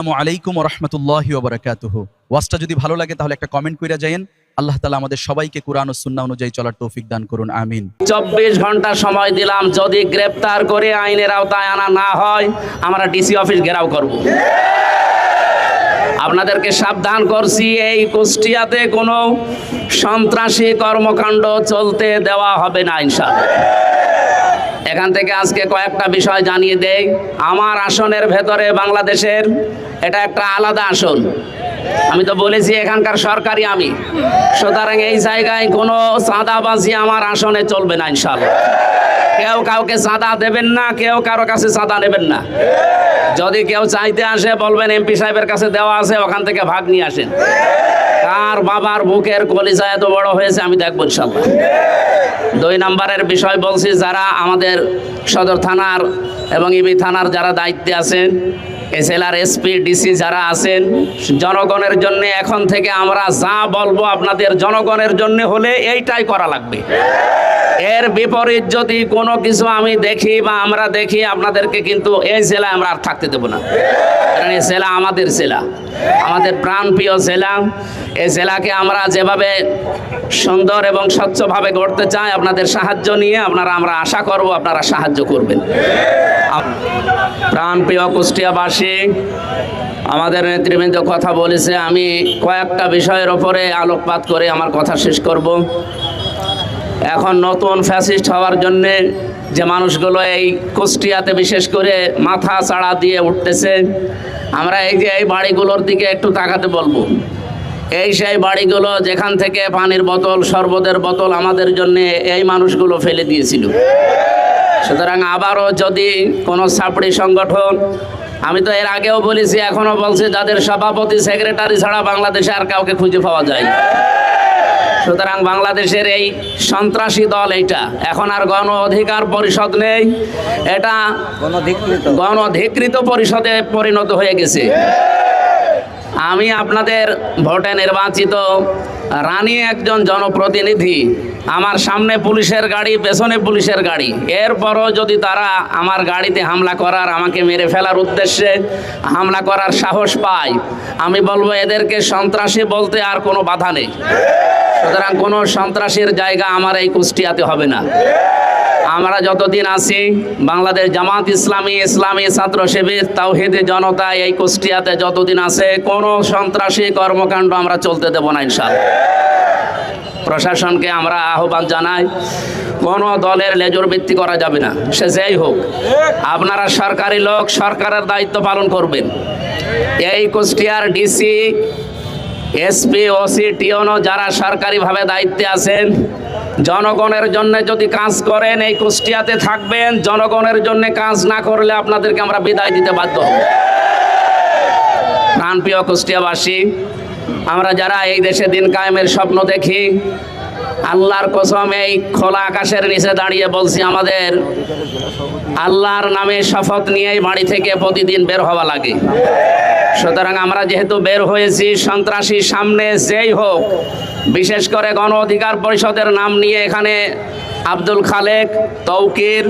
আসসালামু আলাইকুম ওয়া রাহমাতুল্লাহি ওয়া বারাকাতুহু। ওয়াজটা যদি ভালো লাগে তাহলে একটা কমেন্ট কইরা যায়েন। আল্লাহ তাআলা আমাদের সবাইকে কুরআন ও সুন্নাহ অনুযায়ী চলার তৌফিক দান করুন, আমিন। 24 ঘন্টা সময় দিলাম, যদি গ্রেফতার করে আইনের আওতায় আনা না হয় আমরা ডিসি অফিস ঘেরাও করব। আপনাদেরকে সাবধান করছি, এই কুষ্টিয়াতে কোনো সন্ত্রাসী কর্মকাণ্ড চলতে দেওয়া হবে না ইনশাআল্লাহ। এখান থেকে আজকে কয়েকটা বিষয় জানিয়ে দেই। আমার আসনের ভেতরে বাংলাদেশের এটা একটা আলাদা আসন, আমি তো বলেছি এখানকার সরকারি আমি, সুতরাং এই জায়গায় কোনো চাঁদাবাজি আমার আসনে চলবে না ইনশাআল্লাহ। কেউ কাউকে চাঁদা দেবেন না, কেউ কারো কাছে চাঁদা নেবেন না। যদি কেউ চাইতে আসে বলবেন এমপি সাহেবের কাছে দেওয়া আছে, ওখান থেকে ভাগ নিয়ে আসেন। কার বাবার বুকের কলিজা এত বড় হয়েছে আমি দেখবো ইনশাআল্লাহ। 2 নম্বরের বিষয় বলছি, যারা আমাদের সদর থানার এবং ইবি থানার যারা দায়িত্বে আছেন, এসএলআর এসপি ডিসি যারা আছেন, জনগণের জন্য এখন থেকে আমরা যা বলবো আপনাদের জনগণের জন্য হলে এইটাই করা লাগবে। এর বিপরীত যদি কোনো কিছু আমি দেখি বা আমরা দেখি, আপনাদেরকে কিন্তু এই জেলায় আমরা আর থাকতে দেবো না। কারণ এই জেলা আমাদের জেলা, আমাদের প্রাণপ্রিয় জেলা। এই জেলাকে আমরা যেভাবে সুন্দর এবং স্বচ্ছভাবে গড়তে চাই, আপনাদের সাহায্য নিয়ে আমরা আশা করব আপনারা সাহায্য করবেন। প্রাণপ্রিয় কুষ্টিয়াবাসী, আমাদের নেতৃবৃন্দ কথা বলেছে, আমি কয়েকটা বিষয়ের ওপরে আলোকপাত করে আমার কথা শেষ করব। এখন নতুন ফ্যাসিস্ট হওয়ার জন্যে যে মানুষগুলো এই কুষ্টিয়াতে বিশেষ করে মাথা চাড়া দিয়ে উঠতেছে, আমরা এই যে এই বাড়িগুলোর দিকে একটু তাকাতে বলবো। এই সেই বাড়িগুলো যেখান থেকে পানির বোতল, শরবতের বোতল আমাদের জন্য এই মানুষগুলো ফেলে দিয়েছিল। সুতরাং আবারও যদি কোনো ছাপড়ি সংগঠন, আমি তো এর আগেও বলেছি এখনও বলছি, যাদের সভাপতি সেক্রেটারি ছাড়া বাংলাদেশে আর কাউকে খুঁজে পাওয়া যায় না। সুতরাং বাংলাদেশের এই সন্ত্রাসী দল এইটা এখন আর গণ অধিকার পরিষদ নেই, এটা গণধিকৃত পরিষদে পরিণত হয়ে গেছে। আমি আপনাদের ভোটে নির্বাচিত রানী একজন জনপ্রতিনিধি, আমার সামনে পুলিশের গাড়ি, পেছনে পুলিশের গাড়ি, এরপরও যদি তারা আমার গাড়িতে হামলা করার, আমাকে মেরে ফেলার উদ্দেশ্যে হামলা করার সাহস পায়, আমি বলবো এদেরকে সন্ত্রাসী বলতে আর কোনো বাধা নেই। সুতরাং কোনো সন্ত্রাসীর জায়গা আমার এই কুষ্টিয়াতে হবে না। আমরা যতদিন আছি, বাংলাদেশ জামাত ইসলামী, ইসলামী ছাত্র শিবির, তাওহীদি জনতা এই কুষ্টিয়াতে যতদিন আছে, কোনো সন্ত্রাসী কর্মকাণ্ড আমরা চলতে দেব না ইনশাআল্লাহ। প্রশাসনকে আমরা আহ্বান জানাই, কোনো দলের লেজুর ভিত্তি করা যাবে না, সে যেই হোক। আপনারা সরকারি লোক, সরকারের দায়িত্ব পালন করবেন। এই কুষ্টিয়ার ডিসি, এসপি, ওসি, টিওনো যারা সরকারিভাবে দায়িত্বে আছেন, জনগণের জন্য যদি কাজ করেন এই কুষ্টিয়াতে থাকবেন, জনগণের জন্য কাজ না করলে আপনাদেরকে আমরা বিদায় দিতে বাধ্য হব। প্রাণপ্রিয় কুষ্টিয়াবাসী, আমরা যারা এই দেশে দিন কায়েমের স্বপ্ন দেখি, আল্লাহর কসম এই খোলা আকাশের নিচে দাঁড়িয়ে বলছি, আমাদের আল্লাহর নামে শপথ নিয়েই বাড়ি থেকে প্রতিদিন বের হওয়া লাগে। সুতরাং আমরা যেহেতু বের হয়েছি, সন্ত্রাসী সামনে যেই হোক, বিশেষ করে গণ অধিকার পরিষদের নাম নিয়ে এখানে আব্দুল খালেক, তৌকির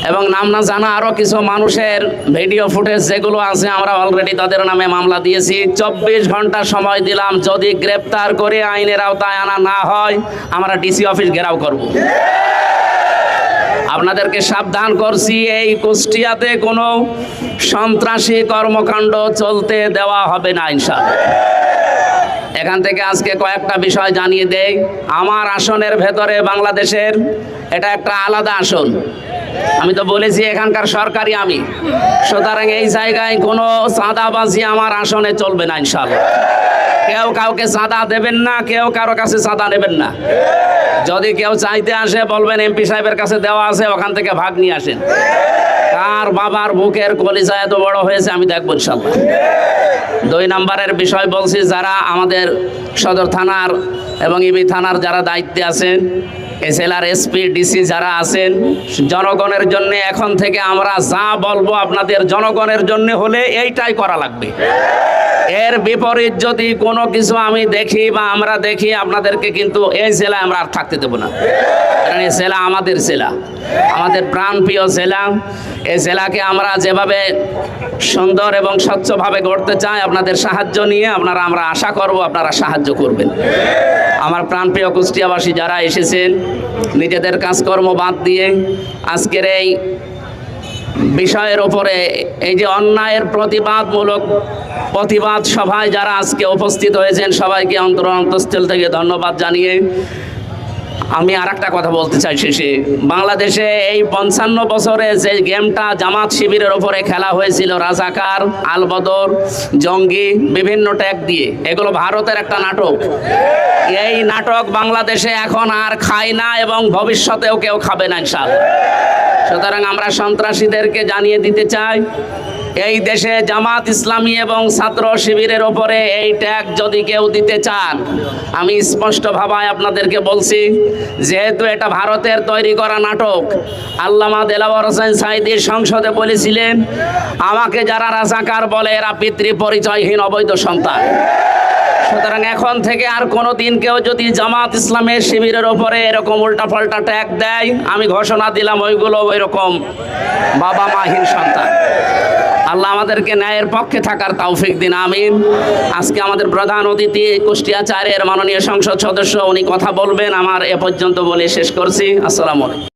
এবং নাম না জানা আরও কিছু মানুষের ভিডিও ফুটেজ যেগুলো আছে, আমরা অলরেডি তাদের নামে মামলা দিয়েছি। 24 ঘন্টা সময় দিলাম, যদি গ্রেফতার করে আইনের আওতায় আনা না হয় আমরা ডিসি অফিস ঘেরাও করব। আপনাদেরকে সাবধান করছি, এই কুষ্টিয়াতে কোনো সন্ত্রাসী কর্মকাণ্ড চলতে দেওয়া হবে না ইনশাআল্লাহ। এখান থেকে আজকে কয়েকটা বিষয় জানিয়ে দেই। আমার আসনের ভেতরে বাংলাদেশের এটা একটা আলাদা আসন, আমি তো বলেছি এখানকার সরকারি আমি, সুতরাং এই জায়গায় কোনো চাঁদাবাজি আমার আসনে চলবে না ইনশাআল্লাহ। কেউ কাউকে চাঁদা দেবেন না, কেউ কারো কাছে চাঁদা নেবেন না। যদি কেউ চাইতে আসে বলবেন এমপি সাহেবের কাছে দেওয়া আছে, ওখান থেকে ভাগ নিয়ে আসেন। কার বাবার বুকের কলিজা এত বড় হয়েছে আমি দেখবো ইনশাআল্লাহ। 2 নম্বরের বিষয় বলছি, যারা আমাদের সদর থানার এবং ইবি থানার যারা দায়িত্বে আছেন, এসএলআর এসপি ডিসি যারা আছেন, জনগণের জন্য এখন থেকে আমরা যা বলবো আপনাদের জনগণের জন্য হলে এইটাই করা লাগবে। এর বিপরীত যদি কোনো কিছু আমি দেখি বা আমরা দেখি, আপনাদেরকে কিন্তু এই জেলায় আমরা আর থাকতে দেবো না। কারণ এই জেলা আমাদের জেলা, আমাদের প্রাণপ্রিয় জেলা। এই জেলাকে আমরা যেভাবে সুন্দর এবং স্বচ্ছভাবে গড়তে চাই, আপনাদের সাহায্য নিয়ে আমরা আশা করব আপনারা সাহায্য করবেন। আমার প্রাণপ্রিয় কুষ্টিয়াবাসী যারা এসেছেন, নিজেদের কাজকর্ম বাদ দিয়ে আজকের এই বিষয়ের উপরে, এই যে অন্যায়ের প্রতিবাদ সভায় যারা আজকে উপস্থিত হয়েছেন, সবাইকে অন্তঃস্থল থেকে ধন্যবাদ জানিয়ে আমি আর একটা কথা বলতে চাই শেষে। বাংলাদেশে এই 55 বছরে যে গেমটা জামাত শিবিরের ওপরে খেলা হয়েছিল, রাজাকার, আলবদর, জঙ্গি, বিভিন্ন ট্যাগ দিয়ে, এগুলো ভারতের একটা নাটক। এই নাটক বাংলাদেশে এখন আর খায় না এবং ভবিষ্যতেও কেউ খাবে না ইনশাআল্লাহ। সুতরাং আমরা সন্ত্রাসীদেরকে জানিয়ে দিতে চাই, এই দেশে জামাত ইসলামী এবং ছাত্র শিবিরের ওপরে এই ট্যাগ যদি কেউ দিতে চান, আমি স্পষ্টভাবে আপনাদেরকে বলছি, যেহেতু এটা ভারতের তৈরি করা নাটক। আল্লামা দেলাওয়ার হোসেন সাঈদী সংসদে বলেছিলেন, আমাকে যারা রাজাকার বলে এরা পিতৃ পরিচয়হীন অবৈধ সন্তান। সুতরাং এখন থেকে আর কোনো দিন কেউ যদি জামাত ইসলামের শিবিরের ওপরে এরকম উল্টাপাল্টা ট্যাগ দেয়, আমি ঘোষণা দিলাম ওইগুলো ওইরকম বাবা মাহীন সন্তান। আল্লাহ আমাদেরকে ন্যায়ের পক্ষে থাকার তৌফিক দিন, আমিন। আজকে আমাদের প্রধান অতিথি কুষ্টিয়া 4-এর মাননীয় সংসদ সদস্য, উনি কথা বলবেন। আমার এ পর্যন্ত বলে শেষ করছি। আসসালামু আলাইকুম।